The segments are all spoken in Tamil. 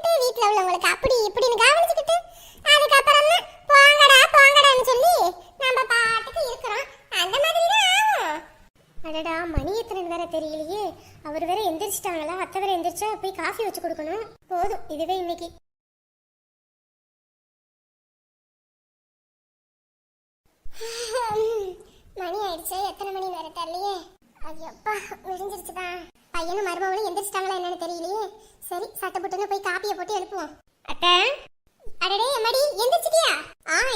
கவனிச்சுக்கிட்டு வீட்ல உள்ளவங்களுக்கு அப்படி இப்படின்னு கவனிச்சுக்கிட்டு அதுக்கப்புறம் தான் போங்கடா போங்கடான்னு சொல்லி நம்ம பாட்டுக்கு இருக்கிறோம். அந்த மாதிரி தான் ஆகும். அடடா மணி எத்தனைன்னு வேற தெரியலையே. அவர் வேற எந்திரிச்சிட்டாங்களா? அத்தை வேற எந்திரிச்சா போய் காஃபி வச்சு கொடுக்கணும். போதும் இதுவே இன்னைக்கு. மணி ஆயிடுச்சு. எத்தனை மணி வேற தெரியலையே. ஐயப்பா விடிஞ்சிருச்சுதான். பையனும் மருமகளும் எந்திரிச்சிட்டாங்களா என்னன்னு தெரியலையே. சரி சட்டை போட்டுன்னு போய் காப்பியை போட்டு எழுப்புவோம். அத்தை அடடே எம்மாடி எந்திரிச்சிட்டியா?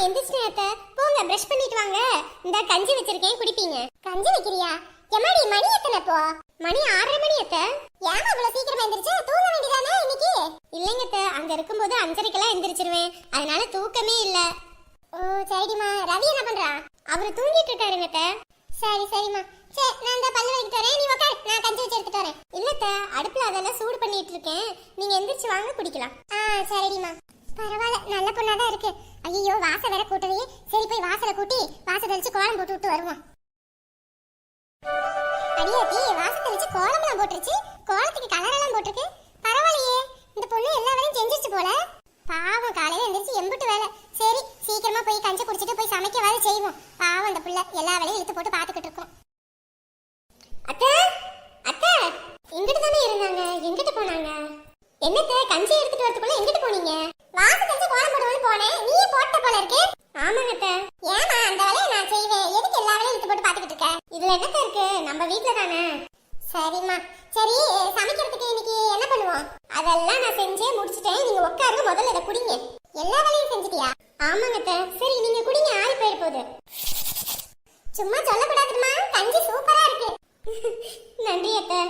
எந்திரிச்சிட்டேன் அத்தை. போங்க பிரஷ் பண்ணிட்டு வாங்க. இந்த கஞ்சி வச்சிருக்கேன் குடிப்பீங்க. கஞ்சி வைக்கிறியா? எம்மாடி மணி எத்தனை போ? மணி 6:30 மணி அத்தை. ஏமா இவ்வளவு சீக்கிரமா எந்திரிச்சு? தூங்க வேண்டியதானே இன்னைக்கு? இல்லைங்க அத்தை, அங்க இருக்கும்போது 5:30க்கெல்லாம் எந்திரிச்சிருவேன். அதனால தூக்கமே இல்ல. ஓ சரிடிமா. ரவி என்ன பண்றா? அவரு தூங்கிட்டு இருக்காருங்க அத்தை. சரி சரிம்மா. சரி நான் இந்த பல்லு வலிக்கிட்டு வரேன். நீ உட்கார், நான் கஞ்சி வச்சு எடுத்துட்டு வரேன். இல்ல அத்தை, அடுப்புல அதெல்லாம் சூடு பண்ணிட்டு இருக்கேன். நீங்க எந்திரிச்சு வாங்க குடிக்கலாம். சரிடிமா. பரவாயில்ல நல்ல பொண்ணாதான் இருக்கு. ஐயோ வாசல் வேற கூட்டலையே. சரி போய் வாசலை கூட்டி வாசல் தெளிச்சு கோலம் போட்டு விட்டு வருவோம். அடியாத்தி வாசல் தெளிச்சு கோலம்லாம் போட்டுருச்சு. கோலத்துக்கு கலர் எல்லாம் போட்டிருக்கு. பரவாயில்லையே, இந்த பொண்ணு எல்லா வேலையும் செஞ்சிருச்சு போல. பாவம் காலையில எந்திரிச்சு எம்பிட்டு வேலை. சரி சீக்கிரமா போய் கஞ்சி குடிச்சிட்டு போய் சமைக்க வேலை செய்வோம். பாவம் அந்த புள்ள எல்லா வேலையும் இழுத்து போட்டு பாத்துக்கிட்டு இருக்கோம். அத்தை அத்தை எங்கிட்ட தானே இருந்தாங்க, எங்கிட்ட போனாங்க? என்னத்த கஞ்சி எடுத்துட்டு வரதுக்குள்ள எங்கிட்ட போனீங்க? வாசல் தெளிச்சு கோலம் போடுவோன்னு போனேன். நீயே போட்ட போல இருக்கு. ஆமாங்க அத்தை. ஏமா அந்த வேலையை நான் செய்வேன், எதுக்கு எல்லா வேலையும் இழுத்து போட்டு பாத்துக்கிட்டு இருக்க? இதுல என்னத்த இருக்கு, நம்ம வீட்டுல தானே. சரிம்மா. சரி சமைக்கிறதுக்கு இன்னைக்கு என்ன பண்ணுவோம்? அதெல்லாம் நான் செஞ்சே முடிச்சிட்டேன். நீங்க உட்காருங்க, முதல்ல இதை குடிங்க. எல்லா வேலையும் செஞ்சிட்டியா? ஆமாங்க அத்தை. சரி நீங்க குடிங்க, ஆள் போயிட போகுது. சும்மா சொல்லக்கூடாதுமா, கஞ்சி சூப்பரா இருக்கு. நன்றி அத்தை.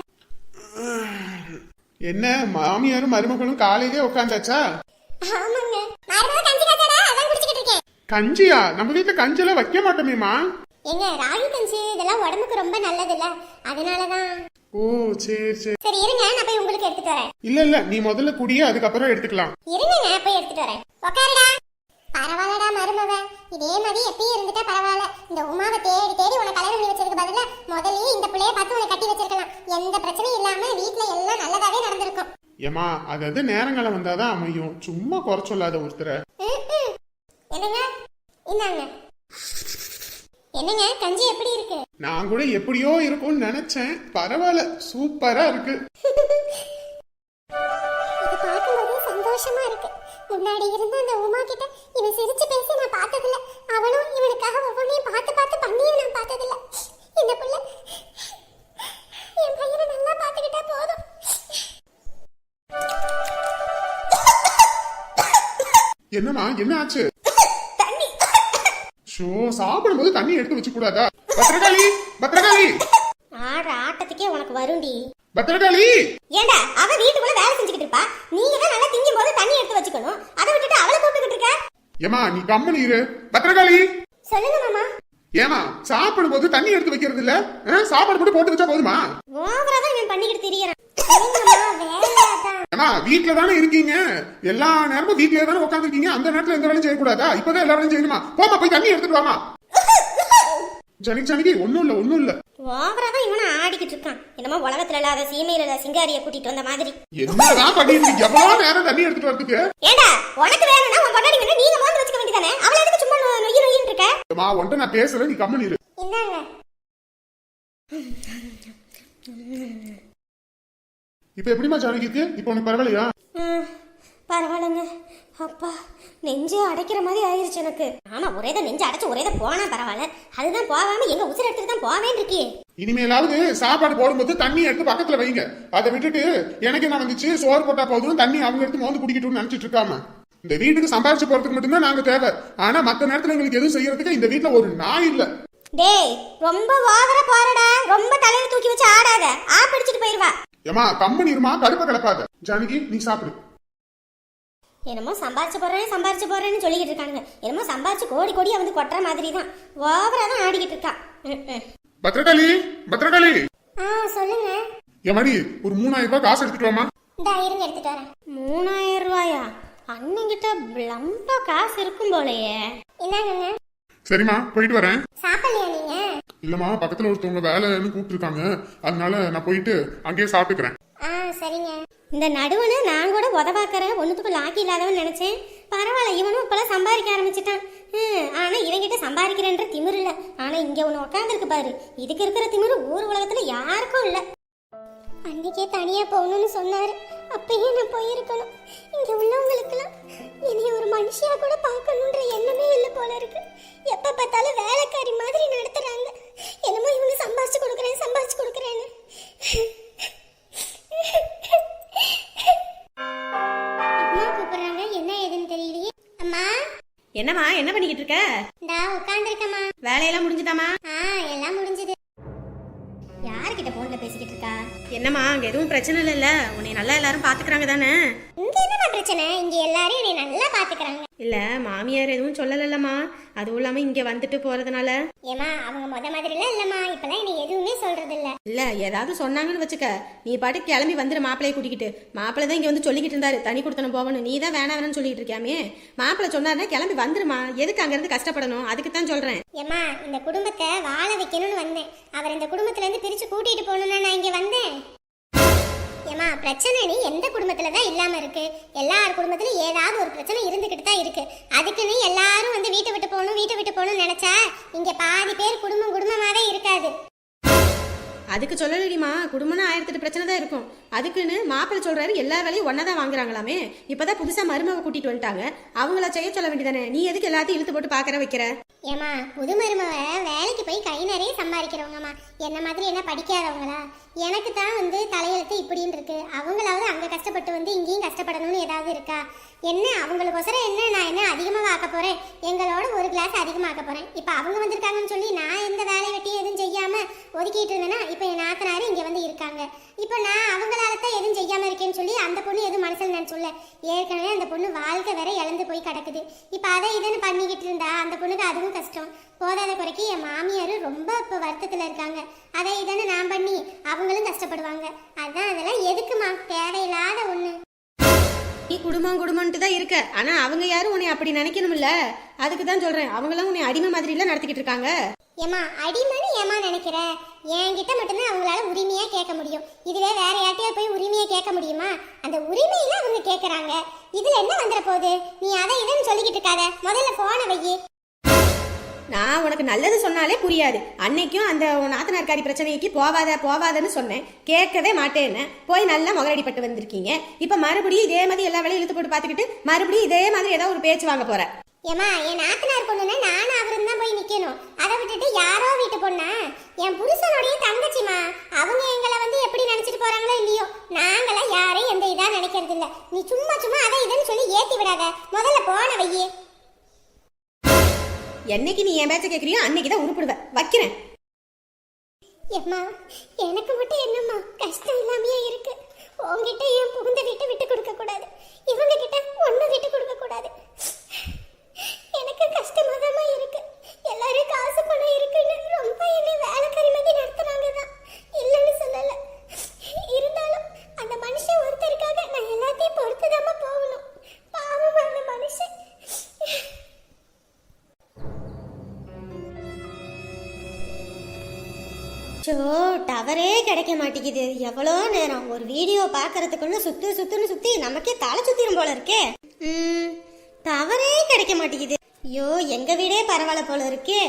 என்ன மாமியாரும் மருமகளும் காலையிலே உட்காந்தாச்சா? ஆமாங்க. மருமக கஞ்சி காய்ச்சடா, அதான் குடிச்சிட்டு இருக்கேன். கஞ்சியா? நம்ம வீட்டுல கஞ்செல்லாம் வைக்க மாட்டோமேமா. ஏங்க ராகி கஞ்சி இதெல்லாம் உடம்புக்கு ரொம்ப நல்லதுல்ல, அதனாலதான். ஓ சரி சரி. சரி இருங்க, நான் போய் உங்களுக்கு எடுத்துட்டு வரேன். இல்ல நீ முதல்ல குடிய, அதுக்கப்புறம் எடுத்துக்கலாம். இருங்க நான் போய் எடுத்துட்டு வரேன். உட்காருடா. பரவாயில்லடா மருமவ, இதே மாதிரி எப்பயும் இருந்துட்டா பரவாயில்ல. இந்த உமாவை தேடி தேடி உனக்கு கல்யாணம் பண்ணி வச்சிருக்க பதிலா முதல்லயே இந்த பிள்ளைய பார்த்து உனக்கு கட்டி வச்சிருக்கலாம். எந்த பிரச்சனையும் இல்லாம வீட்டுல எல்லாம் நல்லதாவே நடந்திருக்கும். ஏமா அதாவது நேரங்காலம் வந்தாதான் அமையும். சும்மா குறை சொல்லாத ஒருத்தரை. என்னங்க இந்தாங்க. என்னங்க கஞ்சி எப்படி இருக்கு? நான் கூட எப்படியோ இருக்கும்னு நினைச்சேன். பரவாயில்ல சூப்பரா இருக்கு. இது பார்க்கும்போது சந்தோஷமா இருக்கு. முன்னாடி இருந்த அந்த உமா கிட்ட இவன் சிரிச்சு பேசி நான் பார்த்ததில்ல. அவனும் இவனுக்காக ஒவ்வொன்றையும் பார்த்து பார்த்து பண்ணியும் நான் பார்த்ததில்ல. இந்த புள்ள என் பையனை நல்லா பார்த்துக்கிட்டா போதும். என்னமா என்ன ஆச்சு? ஷோ சாப்பிடும்போது தண்ணி எடுத்து வச்சு கூடாதா? பத்திரகாளி பத்திரகாளி. ஆட்டத்துக்கே உனக்கு வருண்டி. பத்திரகாளி. ஏண்டா அவ வீட்டுக்குள்ள வேலை செஞ்சுக்கிட்டு இருப்பா, நீங்க தான் நல்லா திங்கும் போது தண்ணி எடுத்து வச்சுக்கணும். அதை விட்டுட்டு அவளை கூப்பிட்டுக்கிட்டு இருக்க. ஏமா நீ கம்மனி இரு. பத்திரகாளி. சொல்லுங்க மாமா. ஏமா சாப்பிடும்போது தண்ணி எடுத்து வைக்கிறது இல்ல? சாப்பாடு மட்டும் போட்டு வச்சா போதுமா? ஓவராதான் நான் பண்ணிக்கிட்டு திரியறேன். ஏமா வீட்டுல தானே இருக்கீங்க, எல்லா நேரமும் வீட்லயே தானே உட்காந்து இருக்கீங்க. அந்த நேரத்துல எந்த வேலையும் செய்யக்கூடாதா? இப்பதான் எல்லா வேலையும் செய்யணுமா? போமா போய் தண்ணி எடுத்துட்டு வாமா. ஜனிக்கு ஒண்ணும் இல்ல. ஓவராதான் இவனை ஆடிக்கிட்டு இருக்கான். என்னமோ உலகத்துல இல்லாத சீமையில சிங்காரிய கூட்டிட்டு வந்த மாதிரி. என்னதான் பண்ணிட்டு எவ்வளவு நேரம் தண்ணி எடுத்துட்டு வரதுக்கு? ஏண்டா உனக்கு வேணும்னா உன் பொண்டாட்டி வேணும், நீங்க மோந்து வச்சுக்க வேண்டியதானே? அவளை எதுக்கு சும்மா நொய்யின்னு இருக்க? அம்மா ஒன்றை நான் பேசுறேன், நீ கம்மனி இரு. இந்தாங்க. இப்ப எப்படிமா ஜானகிக்கு? இப்ப உனக்கு பரவாயில்லையா? பரவாயில்லைங்க. அப்பா நெஞ்சு அடைக்கிற மாதிரி ஆயிருச்சு எனக்கு. ஆமா ஒரேதான் நெஞ்சு அடைச்சு ஒரேதான் போனா பரவாயில்ல. அதுதான் போகாம எங்க உசுர எடுத்துட்டு தான் போவேன் இருக்கே. இனிமேலாவது சாப்பாடு போடும்போது தண்ணி எடுத்து பக்கத்துல வைங்க. அதை விட்டுட்டு எனக்கு என்ன வந்துச்சு, சோறு போட்டா போதும் தண்ணி அவங்க எடுத்து மோந்து குடிக்கட்டும்னு நினைச்சிட்டு இருக்காம. இந்த வீட்டுக்கு சம்பாரிச்சு போறதுக்கு மட்டும்தான் நாங்க தேவை. ஆனா மத்த நேரத்துல எங்களுக்கு எதுவும் செய்யறதுக்கு இந்த வீட்டுல ஒரு நாய் இல்ல. டேய் ரொம்ப ஓவரா போறடா. ரொம்ப தலையில தூக்கி வச்சு ஆடாத, பிடிச்சிட்டு போயிருவா. ஏமா கம்பெனி இருமா, கடுப்ப கிளப்பாத. ஜானகி நீ சாப்பிடு. என்னமோ சம்பாரிச்சு போறேன்னு சொல்லிக்கிட்டு இருக்கானுங்க. என்னமோ சம்பாரிச்சு கோடி கோடியா வந்து கொட்டுற மாதிரி தான் ஓவரா தான் ஆடிக்கிட்டு இருக்கா. பத்திரகாளி சொல்லுங்க. என் ஒரு 3000 ரூபாய் காசு எடுத்துட்டு வாமா. இந்தா இருங்க எடுத்துட்டு வரேன். 3000 ரூபாயா? அண்ணங்கிட்ட லம்பா காசு இருக்கும் போலயே. என்னங்க? சரிம்மா போயிட்டு வரேன். சாப்பிடலையா நீங்க? இல்லம்மா பக்கத்துல ஒருத்தவங்க வேலைன்னு கூப்பிட்டு இருக்காங்க, அதனால நான் போயிட்டு அங்கேயே சாப்பிட்டுக்கிறேன். சரிங்க. இந்த நடுவனை நான் கூட உதவாக்கிறேன் ஒன்றுத்துக்கு லாக்கி இல்லாதவன் நினைச்சேன். பரவாயில்ல, இவனும் இப்பெல்லாம் சம்பாதிக்க ஆரம்பிச்சிட்டான். ஆனா இவங்கிட்ட சம்பாதிக்கிறேன்ற திமிரு இல்லை. ஆனா இங்க ஒன்று உட்காந்துருக்கு பாரு, இதுக்கு இருக்கிற திமிரு ஊர் உலகத்துல யாருக்கும் இல்லை. அன்னைக்கே தனியா போகணும்னு சொன்னாரு, அப்பயே நான் போயிருக்கணும். இங்க உள்ளவங்களுக்குலாம் என்னைய ஒரு மனுஷியா கூட பார்க்கணுன்ற எண்ணமே இல்லை போல இருக்கு. எப்ப பார்த்தாலும் வேலைக்காரி மாதிரி நடத்துறாங்க. என்னமோ இவங்க சம்பாதிச்சு கொடுக்குறேன்னு. அம்மா கூப்பிடுறாங்க, என்ன ஏதுன்னு தெரியலையே. அம்மா. என்னம்மா, என்ன பண்ணிக்கிட்டு இருக்க? இந்தா உட்காந்துருக்கம்மா. வேலையெல்லாம் முடிஞ்சுதாம்மா? எல்லாம் முடிஞ்சது. யாருக்கிட்ட போன்ல பேசிக்கிட்டு இருக்கா? என்னம்மா, அங்க எதுவும் பிரச்சனை இல்லைல்ல? உன்னை நல்லா எல்லாரும் பாத்துக்கிறாங்க தானே? இங்க என்னடா பிரச்சனை? இங்க எல்லாரும் என்னை நல்லா பாத்துக்கிறாங்க. இல்ல, மாமியார் எதுவும் சொல்லலல்லம்மா? அதுவும் இல்லாம இங்க வந்துட்டு போறதுனால. ஏமா, அவங்க முத மாதிரிலாம் இல்லம்மா. இப்பெல்லாம் என்னை எதுவுமே சொல்றது இல்ல. இல்ல, ஏதாவது சொன்னாங்கன்னு வச்சுக்க, நீ பாட்டு கிளம்பி வந்துரு மாப்பிள்ளைய கூட்டிக்கிட்டு. மாப்பிள்ளை தான் இங்க வந்து சொல்லிக்கிட்டு இருந்தாரு தனி கொடுத்தனும் போகணும். நீ தான் வேணாம் சொல்லிட்டு இருக்கியாமே. மாப்பிள்ளை சொன்னாருன்னா கிளம்பி வந்துருமா. எதுக்கு அங்க இருந்து கஷ்டப்படணும்? அதுக்கு தான் சொல்றேன். ஏமா, இந்த குடும்பத்தை வாழ வைக்கணும்னு வந்தேன். அவர் இந்த குடும்பத்துல இருந்து பிரிச்சு கூட்டிட்டு போகணும்னா நான் இங்க வந்தேன். ஏமா, பிரச்சனை நீ எந்த குடும்பத்துல தான் இல்லாம இருக்கு? எல்லார் குடும்பத்திலும் ஏதாவது ஒரு பிரச்சனை இருந்துகிட்டு தான் இருக்கு. அதுக்குன்னு எல்லாரும் வந்து வீட்டை விட்டு போகணும்னு நினைச்சா இங்க பாதி பேர் குடும்பமாவே இருக்காது. அதுக்கு சொல்லலடிமா, குடும்பம்னா 1008 பிரச்சனை தான் இருக்கும். அதுக்குன்னு மாப்பிள்ளை சொல்றாரு எல்லா வேலையும் ஒன்னதான் வாங்குறாங்களாமே. இப்பதான் புதுசா மருமக கூட்டிட்டு வந்துட்டாங்க, அவங்கள செய்ய சொல்ல வேண்டியதானே. நீ எதுக்கு எல்லாத்தையும் இழுத்து போட்டு பாக்குற வைக்கிற? ஏமா, புது மருமவ வேலைக்கு போய் கை நிறைய சம்பாதிக்கிறவங்கம்மா. என்ன மாதிரி என்ன படிக்காதவங்களா? எனக்கு தான் வந்து தலையெழுத்து இப்படின்னு இருக்கு. அவங்களாவது அங்க கஷ்டப்பட்டு வந்து இங்கேயும் கஷ்டப்படணும்னு ஏதாவது இருக்கா? என்ன அவங்களுக்கொசரம் என்ன நான் என்ன அதிகமாக ஆக்க போறேன்? எங்களோட ஒரு கிளாஸ் அதிகமாக ஆக்க போறேன். இப்போ அவங்க வந்திருக்காங்கன்னு சொல்லி நான் எந்த வேலை வெட்டியும் எதுவும் செய்யாம ஒதுக்கிட்டு இருந்தேன்னா இப்போ என் நாத்தனாரு இங்க வந்து இருக்காங்க. இப்போ நான் அவங்களால தான் எதுவும் செய்யாம இருக்கேன்னு சொல்லி அந்த பொண்ணு எதுவும் மனசில் நினைச்சுள்ள. ஏற்கனவே அந்த பொண்ணு வாழ்க்கை வேற இழந்து போய் கிடக்குது. இப்போ அதை இதுன்னு பண்ணிக்கிட்டு இருந்தா அந்த பொண்ணுக்கு அதுவும் கஷ்டம். போதாத குறைக்கு என் மாமியார் ரொம்ப இப்போ வருத்தத்தில் இருக்காங்க. அதை இதுன்னு நான் பண்ணி அவங்களும் கஷ்டப்படுவாங்க. அதான் அதெல்லாம் எதுக்குமா, தேவையில்லாத ஒண்ணு. நீ குடும்பம்ட்டு தான் இருக்க, ஆனா அவங்க யாரும் உன்னை அப்படி நினைக்கணும்ல. அதுக்கு தான் சொல்றேன், அவங்களாம் உன்னை அடிமை மாதிரி எல்லாம் நடத்திக்கிட்டு இருக்காங்க. ஏமா, அடிமைன்னு ஏமா நினைக்கிற? என்கிட்ட மட்டும்தான் அவங்களால உரிமையா கேட்க முடியும். இதுவே வேற யார்ட்டையா போய் உரிமையா கேட்க முடியுமா? அந்த உரிமையில அவங்க கேட்கறாங்க. இதுல என்ன வந்துட போகுது? நீ அதை இதுன்னு சொல்லிக்கிட்டு இருக்காத. முதல்ல போன வையி. நான் உனக்கு நல்லது சொன்னாலே புரியாது. அன்னைக்கும் அந்த நாத்தனார்காரி பிரச்சனைக்கு போவாதன்னு சொன்னேன், கேட்கவே மாட்டேன்னு போய் நல்லா முகரடிப்பட்டு வந்திருக்கீங்க. இப்ப மறுபடியும் இதே மாதிரி எல்லா வேலையும் இழுத்து போட்டு பாத்துக்கிட்டு மறுபடியும் இதே மாதிரி ஏதாவது ஒரு பேச்சு வாங்க போற. ஏமா, என் நாத்தனார் பொண்ணுன்னா நானும் அவரும் தான் போய் நிக்கணும். அதை விட்டுட்டு யாரோ வீட்டு பொண்ணா? என் புருஷனுடைய தங்கச்சிமா. அவங்க எங்களை வந்து எப்படி நினைச்சிட்டு போறாங்களோ இல்லையோ, நாங்களாம் யாரையும் எந்த இதா நினைக்கிறது இல்ல. நீ சும்மா அதை இதுன்னு சொல்லி ஏத்தி விடாத. முதல்ல போன வையே. என்னைக்கு நீ என் பேச்ச கேக்குறியோ அன்னைக்கு தான் உருப்பிடுவ. வைக்கிறேன். ஏம்மா, எனக்கு மட்டும் என்னம்மா கஷ்டம் இல்லாமையே இருக்கு? உங்ககிட்ட என் புகுந்த வீட்டை விட்டு கொடுக்க கூடாது, இவங்க கிட்ட ஒண்ணு விட்டு கொடுக்க கூடாது. எனக்கு கஷ்டமாதாம்மா இருக்கு. எல்லாரும் காசு பணம் இருக்குன்னு ரொம்ப என்னை வேலைக்காரி மாதிரி நடத்துறாங்க தான், இல்லைன்னு சொல்லல. இருந்தாலும் அந்த மனுஷன் ஒருத்தருக்காக நான் எல்லாத்தையும் பொறுத்துதாம்மா போகணும். பாவம் அந்த மனுஷன். டவரே கிடைக்க மாட்டேங்குது. எவ்வளோ நேரம் ஒரு வீடியோ பாக்குறதுக்குள்ள சுத்துன்னு நமக்கே தலை சுத்திரும் போல இருக்கே. டவரே கிடைக்க மாட்டேங்குது. ஐயோ, எங்க வீடே பரவாயில்ல போல இருக்கே.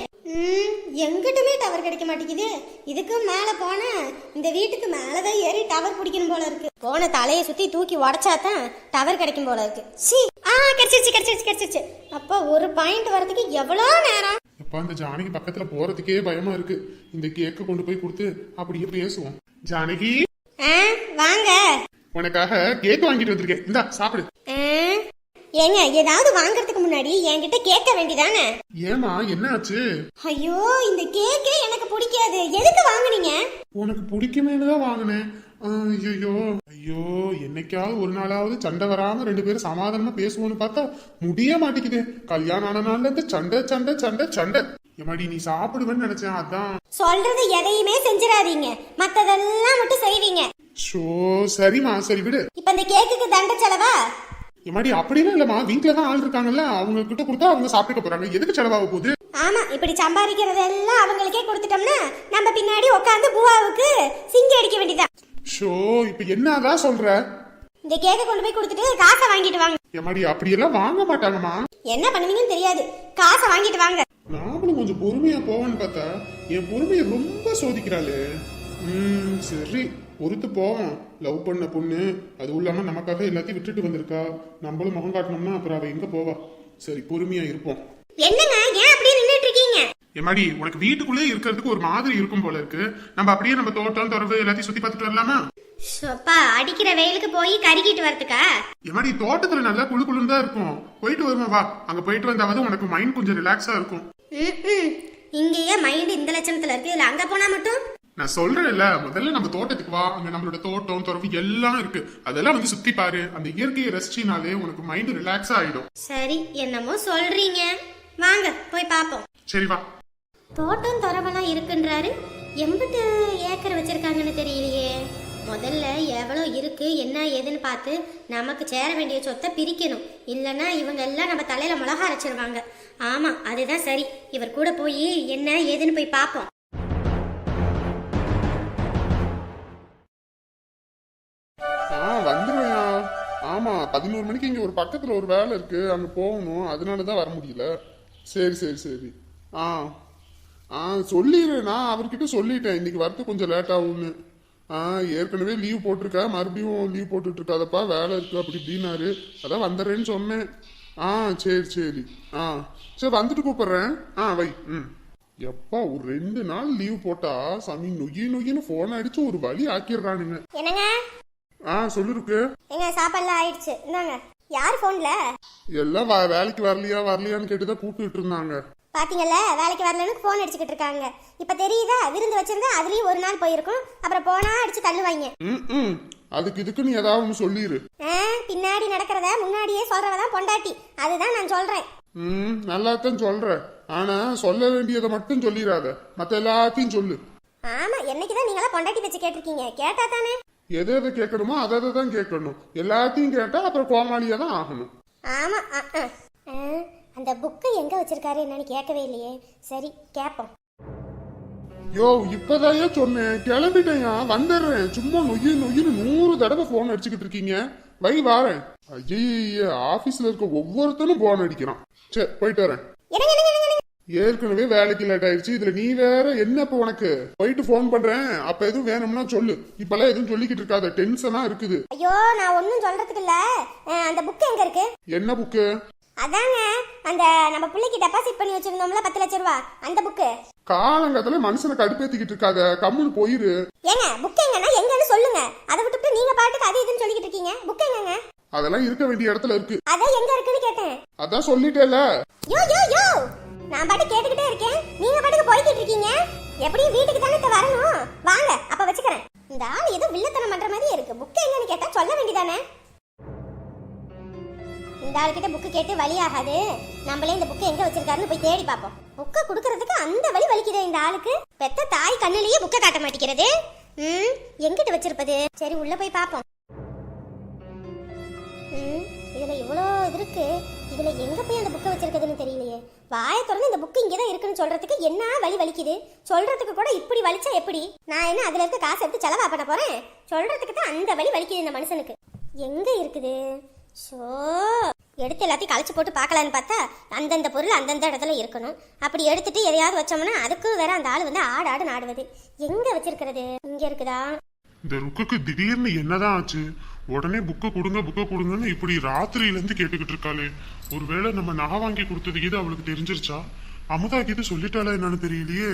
எங்கிட்டுமே டவர் கிடைக்க மாட்டேங்குது. இதுக்கு மேல போன இந்த வீட்டுக்கு மேலதான் ஏறி டவர் பிடிக்கணும் போல இருக்கு. போன தலையை சுத்தி தூக்கி உடைச்சாதான் டவர் கிடைக்கும் போல இருக்கு. கிடைச்சிருச்சு. அப்ப ஒரு பாயிண்ட் வரதுக்கு எவ்வளோ நேரம்? அப்பா, இந்த ஜானகி பக்கத்துல போறதுக்கே பயமா இருக்கு. இந்த கேக்க கொண்டு போய் கொடுத்து அப்படியே பேசுவோம். ஜானகி, வாங்க. உனக்காக கேக் வாங்கிட்டு வந்திருக்கேன், இந்தா சாப்பிடு. ஏங்க, ஏதாவது வாங்குறதுக்கு முன்னாடி என்கிட்ட கேட்க வேண்டியதானே? ஏமா, என்ன ஆச்சு? ஐயோ, இந்த கேக்கே எனக்கு பிடிக்காது. எதுக்கு வாங்குனீங்க? உனக்கு பிடிக்குமேனு தான் வாங்கினேன். ஐயோ, என்னைக்காவது ஒரு நாளாவது சண்டை வராம 2 பேரும் சமாதானமா பேசுவோம்னு பார்த்தா முடிய மாட்டேங்குது. கல்யாணம் ஆன நாள்ல இருந்து சண்டை. எம்மாடி, நீ சாப்பிடுவேன்னு நினைச்சேன், அதான். சொல்றது எதையுமே செஞ்சிடாதீங்க, மத்ததெல்லாம் மட்டும் செய்வீங்க. சரிம்மா, சரி விடு. இப்ப இந்த கேக்குக்கு தண்ட செலவா? எம்மாடி, அப்படிலாம் இல்லம்மா. வீட்டுலதான் ஆள் இருக்காங்கல்ல, அவங்க கிட்ட கொடுத்தா அவங்க சாப்பிட்டுக்க போறாங்க. எதுக்கு செலவாக போகுது? ஆமா, இப்படி சம்பாதிக்கிறதெல்லாம் அவங்களுக்கே கொடுத்துட்டோம்னா நம்ம பின்னாடி உட்காந்து பூவாவுக்கு சிங்கி அடிக்க வேண்டியதான். ஷோ இப்ப என்னதான் சொல்ற? இந்த கேக்க கொண்டு போய் கொடுத்துட்டு காசை வாங்கிட்டு வாங்க. எம்மாடி அப்படியெல்லாம் வாங்க மாட்டாங்கம்மா. என்ன பண்ணுவீங்கன்னு தெரியாது, காசை வாங்கிட்டு வாங்க. நாமளும் கொஞ்சம் பொறுமையா போவான்னு பார்த்தா என் பொறுமையை ரொம்ப சோதிக்கிறாளே. சரி பொறுத்து போவோம். லவ் பண்ண பொண்ணு, அதுவும் இல்லாம நமக்காக எல்லாத்தையும் விட்டுட்டு வந்திருக்கா. நம்மளும் முகம் காட்டணும்னா அப்புறம் அவ எங்க போவா? சரி பொறுமையா இருப்போம். என்னங்க ஏன் அப்படியே நின்னுட்டு இருக்கீங்க? எம்மாடி உனக்கு வீட்டுக்குள்ளே இருக்கிறதுக்கு ஒரு மாதிரி இருக்கும் போல இருக்கு. நம்ம அப்படியே நம்ம தோட்டம் துறவு எல்லாத்தையும் சுத்தி பார்த்துட்டு வரலாமா? அப்பா அடிக்கிற வெயிலுக்கு போய் கருகிட்டு வரதுக்கா? எம்மாடி தோட்டத்துல நல்லா குழு குழுன்னு தான் இருக்கும். போயிட்டு வருமா வா. அங்க போயிட்டு வந்தாவது உனக்கு மைண்ட் கொஞ்சம் ரிலாக்ஸா இருக்கும். இங்கேயே மைண்ட் இந்த லட்சணத்துல இருக்கு, இல்ல அங்க போனா மட்டும்? நான் சொல்றேன்ல, முதல்ல நம்ம தோட்டத்துக்கு வா. அங்க நம்மளோட தோட்டம் துறவு எல்லாம் இருக்கு. அதெல்லாம் வந்து சுத்தி பாரு. அந்த இயற்கையை ரசிச்சினாலே உனக்கு மைண்ட் ரிலாக்ஸா ஆயிடும். சரி என்னமோ சொல்றீங்க, வாங்க போய் பாப்போம். சரி வா. தோட்டம் துறவெல்லாம் இருக்குன்றாரு, எம்பிட்டு ஏக்கர் வச்சிருக்காங்கன்னு தெரியலையே. முதல்ல எவ்வளோ இருக்கு என்ன ஏதுன்னு பார்த்து நமக்கு சேர வேண்டிய சொத்தை பிரிக்கணும். இல்லைன்னா இவங்க எல்லாம் நம்ம தலையில மிளகா அரைச்சிருவாங்க. ஆமா அதுதான் சரி. இவர் கூட போய் என்ன ஏதுன்னு போய் பார்ப்போம். வந்துருவையா. ஆமா 11 மணிக்கு இங்க ஒரு பக்கத்துல ஒரு வேலை இருக்கு, அங்க போகணும். அதனாலதான் வர முடியல. சரி சரி சரி. சொல்லிடுறேன். நான் அவர்கிட்ட சொல்லிட்டேன் இன்னைக்கு வரது கொஞ்சம் லேட் ஆகும்னு. ஏற்கனவே லீவ் போட்டிருக்கா, மறுபடியும் லீவ் போட்டுட்டு இருக்காதப்பா, வேலை இருக்கு அப்படி இப்படின்னாரு. அதான் வந்துடுறேன்னு சொன்னேன். சரி சரி. சரி வந்துட்டு கூப்பிடுறேன். வை. எப்பா ஒரு 2 நாள் லீவ் போட்டா சாமி நொய்யின்னு போன் அடிச்சு ஒரு வழி ஆக்கிடுறானுங்க. என்னங்க? சொல்லிருக்கு. எங்க சாப்பாடுலாம் ஆயிடுச்சு, இந்தாங்க. யார் போன்ல? எல்லாம் வேலைக்கு வரலையான்னு கேட்டுதான் கூப்பிட்டு இருந்தாங்க. பாத்தீங்கல்ல, வேலைக்கு வரலன்னு போன் அடிச்சுக்கிட்டு இருக்காங்க. இப்ப தெரியுதா, விருந்து வச்சிருந்தா அதுலயும் ஒரு நாள் போயிருக்கும். அப்புறம் போனா அடிச்சு தள்ளுவாங்க. அதுக்கு இதுக்கு நீ ஏதாவது ஒண்ணு சொல்லிரு. பின்னாடி நடக்கிறத முன்னாடியே சொல்றவதான் பொண்டாட்டி. அதுதான் நான் சொல்றேன். நல்லாத்தான் சொல்ற. ஆனா சொல்ல வேண்டியதை மட்டும் சொல்லிடாத, மத்த எல்லாத்தையும் சொல்லு. ஆமா என்னைக்குதான் நீங்களா பொண்டாட்டி வச்சு கேட்டிருக்கீங்க? கேட்டா தானே. எதை எதை கேட்கணுமோ அதை தான் கேட்கணும். எல்லாத்தையும் கேட்டா அப்புறம் கோமாளியா தான் ஆகணும். ஆமா. அந்த புக்கு எங்க வச்சிருக்காரு என்னன்னு கேட்கவே இல்லையே. சரி கேப்போம். யோ இப்பதாயே சொன்னேன், கிளம்பிட்டேயா, வந்துடுறேன். சும்மா நொய்யின்னு 100 தடவை போன் அடிச்சுக்கிட்டு இருக்கீங்க. வை வாரேன். ஐய ஆபீஸ்ல இருக்க ஒவ்வொருத்தனும் போன் அடிக்கிறான். சரி போயிட்டு வரேன். ஏற்கனவே வேலைக்கு லேட் ஆயிடுச்சு, இதுல நீ வேற என்ன? இப்ப உனக்கு போயிட்டு போன் பண்றேன், அப்ப எதுவும் வேணும்னா சொல்லு. இப்பெல்லாம் எதுவும் சொல்லிக்கிட்டு இருக்காத, டென்ஷனா இருக்குது. ஐயோ நான் ஒன்னும் சொல்றதுக்கு இல்ல. அந்த புக் எங்க இருக்கு? என்ன புக்கு? அதாங்க அந்த நம்ம பிள்ளைக்கு டெபாசிட் பண்ணி வச்சிருந்தோம்ல 10 லட்சம் ரூபாய், அந்த புக்கு. காலங்கத்துல மனுஷனை கடுப்பேத்திக்கிட்டு இருக்காத, கம்முன்னு போயிரு. ஏங்க புக் எங்கன்னா எங்கன்னு சொல்லுங்க. அதை விட்டுட்டு நீங்க பாட்டுக்கு அது இதுன்னு சொல்லிக்கிட்டு இருக்கீங்க. புக் எங்கங்க? அதெல்லாம் இருக்க வேண்டிய இடத்துல இருக்கு. அதான் எங்க இருக்குன்னு கேட்டேன். அதான் சொல்லிட்டேல. யோ யோ யோ நான் பாட்டு கேட்டுக்கிட்டே இருக்கேன், நீங்க பாட்டுக்கு போய்கிட்டு இருக்கீங்க. எப்படியும் வீட்டுக்கு தானே வரணும். வாங்க அப்ப வச்சுக்கிறேன். இந்த ஆள் ஏதோ வில்லத்தனம் பண்ற மாதிரி இருக்கு. புக் எங்கன்னு கேட்டா சொல்ல வேண்டியதானே. இந்த ஆள்கிட்ட புக்கு கேட்டு வழி ஆகாது. நம்மளே இந்த புக்கு எங்க வச்சிருக்காருன்னு போய் தேடி பார்ப்போம். புக்கை குடுக்கறதுக்கு அந்த வழி வலிக்குது இந்த ஆளுக்கு. பெத்த தாய் கண்ணிலேயே புக்கை காட்ட மாட்டேங்கிறது. எங்கிட்ட வச்சிருப்பது? சரி உள்ள போய் பார்ப்போம். இதுல இவ்வளோ இது இருக்கு. இதுல எங்க போய் அந்த புக்கை வச்சிருக்குதுன்னு தெரியலையே. வாயை திறந்து இந்த புக்கு இங்கதான் இருக்குன்னு சொல்றதுக்கு என்ன வழி வலிக்குது? சொல்றதுக்கு கூட இப்படி வலிச்சா எப்படி? நான் என்ன அதுல இருக்க காசு எடுத்து செலவா பண்ண போறேன்? சொல்றதுக்கு தான் அந்த வழி வலிக்குது இந்த மனுஷனுக்கு. எங்க இருக்குது? ஷோ எடுத்து எல்லாத்தையும் கழிச்சு போட்டு பார்க்கலான்னு பார்த்தா அந்தந்த பொருள் அந்தந்த இடத்துல இருக்கணும். அப்படி எடுத்துட்டு எதையாவது வச்சோம்னா அதுக்கும் வேற அந்த ஆள் வந்து ஆடு நாடுவது. எங்க வச்சிருக்கிறது? இங்க இருக்குதா? இந்த ருக்குக்கு திடீர்னு என்னதான் ஆச்சு? உடனே புக்கை கொடுங்கன்னு இப்படி ராத்திரியில இருந்து கேட்டுக்கிட்டு இருக்காளே. ஒருவேளை நம்ம நகை வாங்கி கொடுத்தது இது அவளுக்கு தெரிஞ்சிருச்சா? அமுதா கிட்ட சொல்லிட்டாளா என்னன்னு தெரியலையே.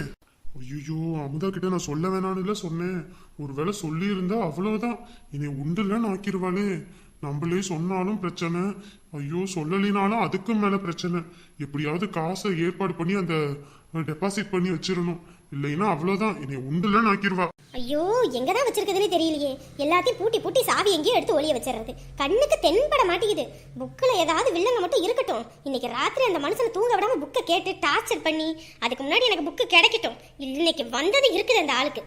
ஐயோ அமுதா கிட்ட நான் சொல்ல வேணான்னு சொன்னேன். ஒருவேளை சொல்லி இருந்தா அவ்வளவுதான், இனி உண்டுலன்னு ஆக்கிருவாளே. நம்மளே சொன்னாலும் பிரச்சனை, ஐயோ சொல்லலினாலும் அதுக்கும் மேல பிரச்சனை. எப்படியாவது காசை ஏற்பாடு பண்ணி அந்த டெபாசிட் பண்ணி வச்சிடணும். இல்லைன்னா அவ்வளவுதான், இனி உண்டுலன்னு ஆக்கிருவா. ஐயோ எங்கதான் வச்சிருக்குதுன்னு தெரியலையே. எல்லாத்தையும் பூட்டி சாவி எங்கேயோ எடுத்து ஒளிய வச்சிடறது. கண்ணுக்கு தென்பட மாட்டேங்குது. புக்கில் ஏதாவது வில்லங்க மட்டும் இருக்கட்டும். இன்னைக்கு ராத்திரி அந்த மனுஷனை தூங்க விடாம புக்கை கேட்டு டார்ச்சர் பண்ணி அதுக்கு முன்னாடி எனக்கு புக்கு கிடைக்கட்டும். இன்னைக்கு வந்தது இருக்குது அந்த ஆளுக்கு.